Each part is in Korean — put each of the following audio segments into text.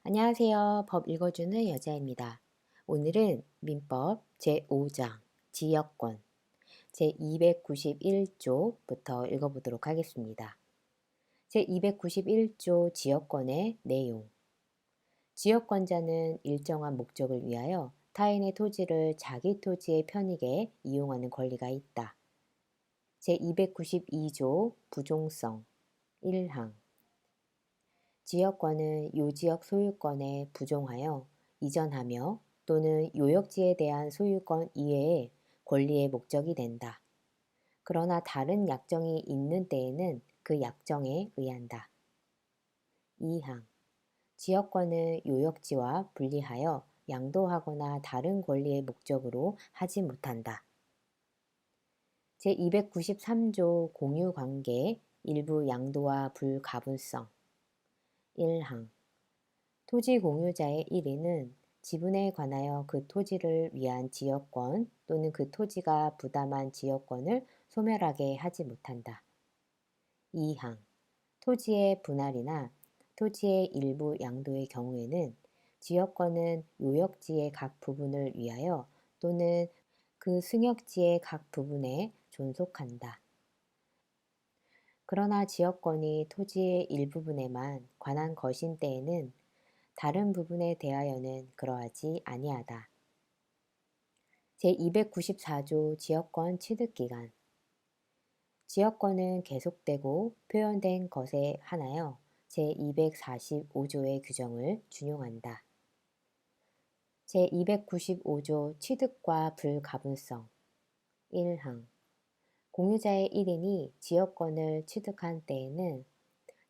안녕하세요. 법 읽어주는 여자입니다. 오늘은 민법 제5장 지역권 제291조부터 읽어보도록 하겠습니다. 제291조 지역권의 내용. 지역권자는 일정한 목적을 위하여 타인의 토지를 자기 토지의 편익에 이용하는 권리가 있다. 제292조 부종성 1항 지역권은 요지역 소유권에 부종하여 이전하며 또는 요역지에 대한 소유권 이외의 권리의 목적이 된다. 그러나 다른 약정이 있는 때에는 그 약정에 의한다. 2항 지역권은 요역지와 분리하여 양도하거나 다른 권리의 목적으로 하지 못한다. 제293조 공유관계 일부 양도와 불가분성 1항 토지 공유자의 1인은 지분에 관하여 그 토지를 위한 지역권 또는 그 토지가 부담한 지역권을 소멸하게 하지 못한다. 2항 토지의 분할이나 토지의 일부 양도의 경우에는 지역권은 요역지의 각 부분을 위하여 또는 그 승역지의 각 부분에 존속한다. 그러나 지역권이 토지의 일부분에만 관한 것인 때에는 다른 부분에 대하여는 그러하지 아니하다. 제294조 지역권 취득기간 지역권은 계속되고 표현된 것에 한하여 제245조의 규정을 준용한다. 제295조 취득과 불가분성 1항 공유자의 1인이 지역권을 취득한 때에는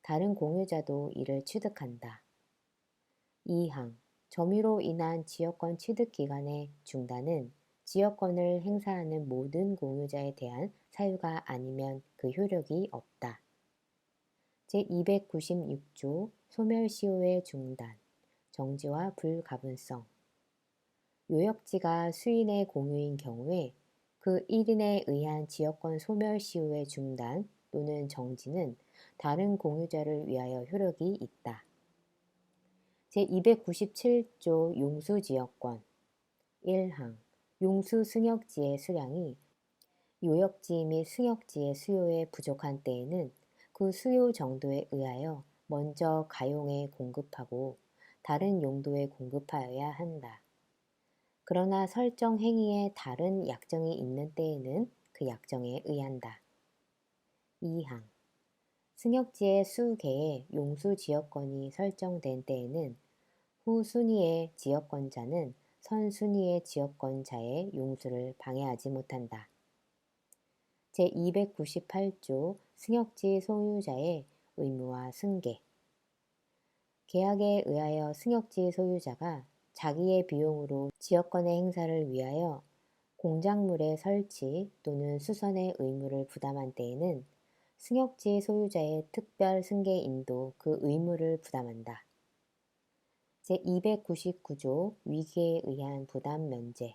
다른 공유자도 이를 취득한다. 2항 점유로 인한 지역권 취득 기간의 중단은 지역권을 행사하는 모든 공유자에 대한 사유가 아니면 그 효력이 없다. 제296조 소멸시효의 중단, 정지와 불가분성 요역지가 수인의 공유인 경우에 그 1인에 의한 지역권 소멸시효의 중단 또는 정지는 다른 공유자를 위하여 효력이 있다. 제297조 용수지역권 1항 용수승역지의 수량이 요역지 및 승역지의 수요에 부족한 때에는 그 수요 정도에 의하여 먼저 가용에 공급하고 다른 용도에 공급하여야 한다. 그러나 설정 행위에 다른 약정이 있는 때에는 그 약정에 의한다. 2항 승역지의 수개에 용수지역권이 설정된 때에는 후 순위의 지역권자는 선 순위의 지역권자의 용수를 방해하지 못한다. 제298조 승역지 소유자의 의무와 승계 계약에 의하여 승역지 소유자가 자기의 비용으로 지역권의 행사를 위하여 공작물의 설치 또는 수선의 의무를 부담한 때에는 승역지 소유자의 특별 승계인도 그 의무를 부담한다. 제299조 위기에 의한 부담 면제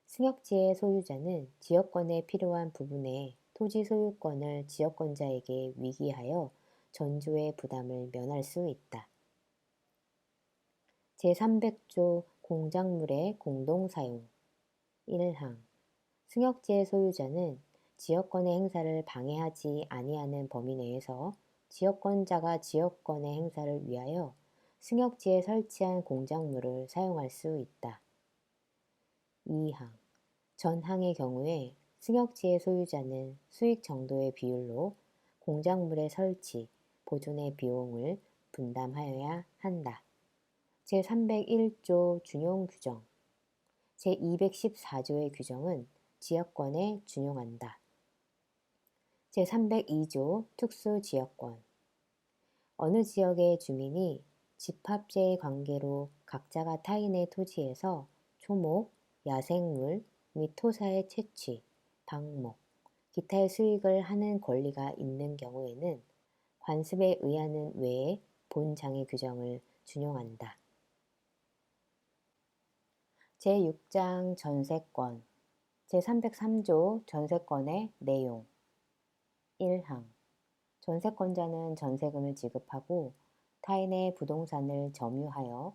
승역지의 소유자는 지역권에 필요한 부분에 토지 소유권을 지역권자에게 위기하여 전조의 부담을 면할 수 있다. 제300조 공작물의 공동사용 1항 승역지의 소유자는 지역권의 행사를 방해하지 아니하는 범위 내에서 지역권자가 지역권의 행사를 위하여 승역지에 설치한 공작물을 사용할 수 있다. 2항 전항의 경우에 승역지의 소유자는 수익 정도의 비율로 공작물의 설치, 보존의 비용을 분담하여야 한다. 제301조 준용 규정 제214조의 규정은 지역권에 준용한다. 제302조 특수지역권 어느 지역의 주민이 집합제의 관계로 각자가 타인의 토지에서 초목, 야생물 및 토사의 채취, 방목, 기타의 수익을 하는 권리가 있는 경우에는 관습에 의하는 외에 본장의 규정을 준용한다. 제6장 전세권 제303조 전세권의 내용 1항 전세권자는 전세금을 지급하고 타인의 부동산을 점유하여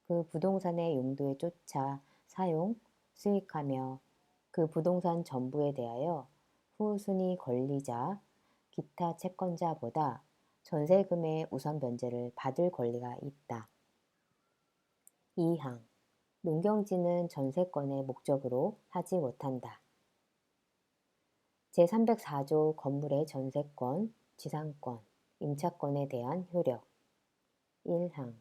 그 부동산의 용도에 쫓아 사용, 수익하며 그 부동산 전부에 대하여 후순위 권리자, 기타 채권자보다 전세금의 우선 변제를 받을 권리가 있다. 2항 농경지는 전세권의 목적으로 하지 못한다. 제304조 건물의 전세권, 지상권, 임차권에 대한 효력 1항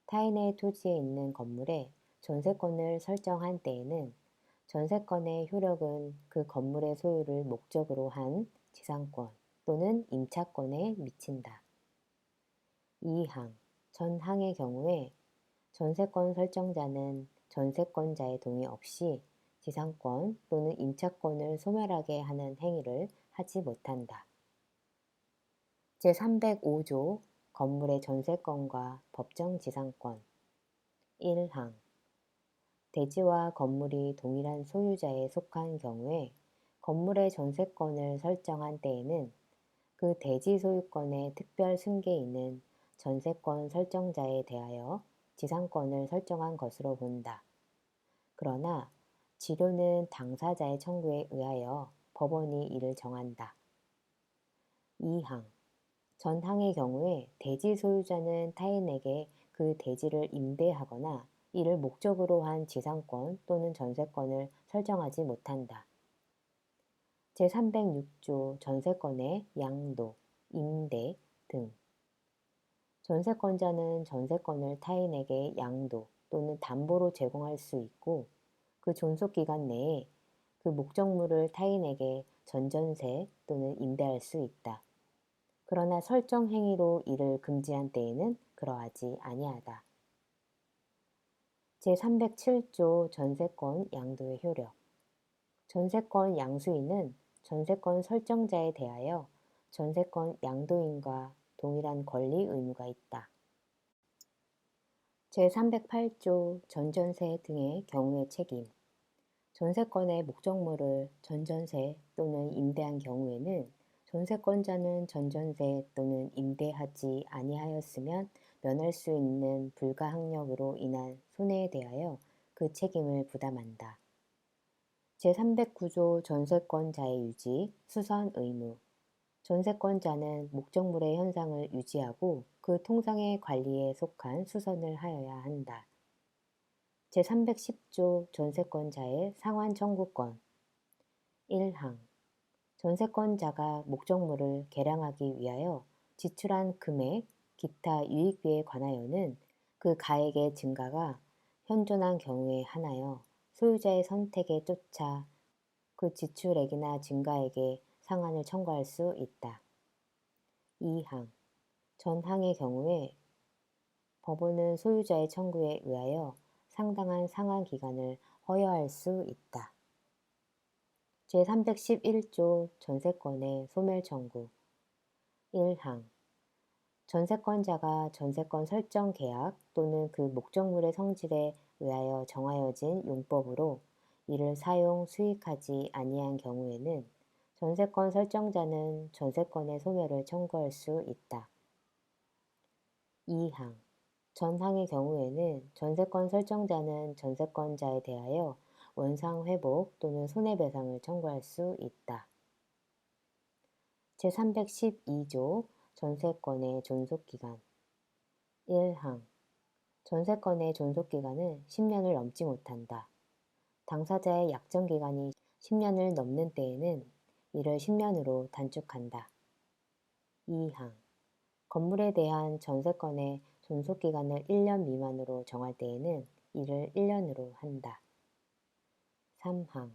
타인의 토지에 있는 건물에 전세권을 설정한 때에는 전세권의 효력은 그 건물의 소유를 목적으로 한 지상권 또는 임차권에 미친다. 2항 전항의 경우에 전세권 설정자는 전세권자의 동의 없이 지상권 또는 임차권을 소멸하게 하는 행위를 하지 못한다. 제305조 건물의 전세권과 법정 지상권 1항 대지와 건물이 동일한 소유자에 속한 경우에 건물의 전세권을 설정한 때에는 그 대지 소유권의 특별 승계인은 전세권 설정자에 대하여 지상권을 설정한 것으로 본다. 그러나 지료는 당사자의 청구에 의하여 법원이 이를 정한다. 2항 전항의 경우에 대지 소유자는 타인에게 그 대지를 임대하거나 이를 목적으로 한 지상권 또는 전세권을 설정하지 못한다. 제306조 전세권의 양도, 임대 등 전세권자는 전세권을 타인에게 양도 또는 담보로 제공할 수 있고 그 존속기간 내에 그 목적물을 타인에게 전전세 또는 임대할 수 있다. 그러나 설정 행위로 이를 금지한 때에는 그러하지 아니하다. 제307조 전세권 양도의 효력 전세권 양수인은 전세권 설정자에 대하여 전세권 양도인과 동일한 권리 의무가 있다. 제308조 전전세 등의 경우의 책임 전세권의 목적물을 전전세 또는 임대한 경우에는 전세권자는 전전세 또는 임대하지 아니하였으면 면할 수 있는 불가항력으로 인한 손해에 대하여 그 책임을 부담한다. 제309조 전세권자의 유지, 수선 의무 전세권자는 목적물의 현상을 유지하고 그 통상의 관리에 속한 수선을 하여야 한다. 제310조 전세권자의 상환 청구권 1항 전세권자가 목적물을 개량하기 위하여 지출한 금액, 기타 유익비에 관하여는 그 가액의 증가가 현존한 경우에 한하여 소유자의 선택에 쫓아 그 지출액이나 증가액에 상환을 청구할 수 있다. 2항 전항의 경우에 법원은 소유자의 청구에 의하여 상당한 상환 기간을 허여할 수 있다. 제311조 전세권의 소멸 청구 1항 전세권자가 전세권 설정 계약 또는 그 목적물의 성질에 의하여 정하여진 용법으로 이를 사용, 수익하지 아니한 경우에는 전세권 설정자는 전세권의 소멸을 청구할 수 있다. 2항 전항의 경우에는 전세권 설정자는 전세권자에 대하여 원상회복 또는 손해배상을 청구할 수 있다. 제312조 전세권의 존속기간 1항 전세권의 존속기간은 10년을 넘지 못한다. 당사자의 약정기간이 10년을 넘는 때에는 이를 10년으로 단축한다. 2항 건물에 대한 전세권의 존속기간을 1년 미만으로 정할 때에는 이를 1년으로 한다. 3항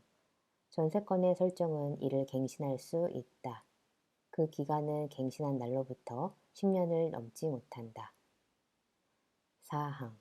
전세권의 설정은 이를 갱신할 수 있다. 그 기간은 갱신한 날로부터 10년을 넘지 못한다. 4항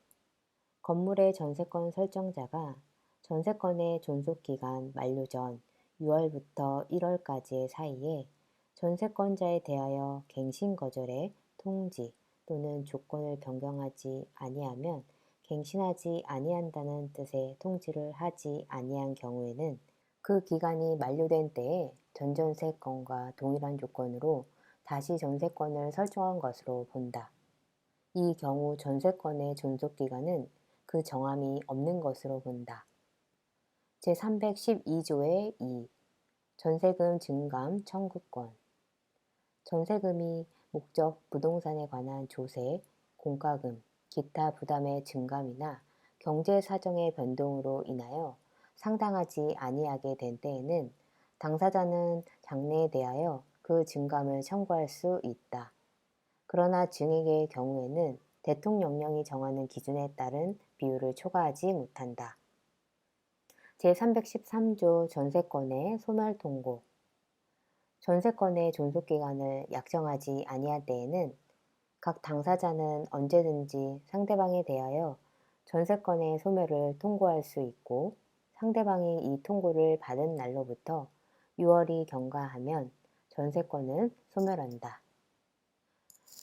건물의 전세권 설정자가 전세권의 존속기간 만료 전 6월부터 1월까지의 사이에 전세권자에 대하여 갱신 거절의 통지 또는 조건을 변경하지 아니하면 갱신하지 아니한다는 뜻의 통지를 하지 아니한 경우에는 그 기간이 만료된 때에 전전세권과 동일한 조건으로 다시 전세권을 설정한 것으로 본다. 이 경우 전세권의 존속기간은 그 정함이 없는 것으로 본다. 제312조의 2. 전세금 증감 청구권. 전세금이 목적 부동산에 관한 조세, 공과금, 기타 부담의 증감이나 경제 사정의 변동으로 인하여 상당하지 아니하게 된 때에는 당사자는 장래에 대하여 그 증감을 청구할 수 있다. 그러나 증액의 경우에는 대통령령이 정하는 기준에 따른 비율을 초과하지 못한다. 제313조 전세권의 소멸 통고. 전세권의 존속기간을 약정하지 아니할 때에는 각 당사자는 언제든지 상대방에 대하여 전세권의 소멸을 통고할 수 있고, 상대방이 이 통고를 받은 날로부터 6월이 경과하면 전세권을 소멸한다.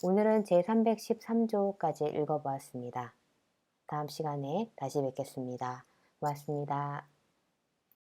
오늘은 제313조까지 읽어보았습니다. 다음 시간에 다시 뵙겠습니다. 고맙습니다.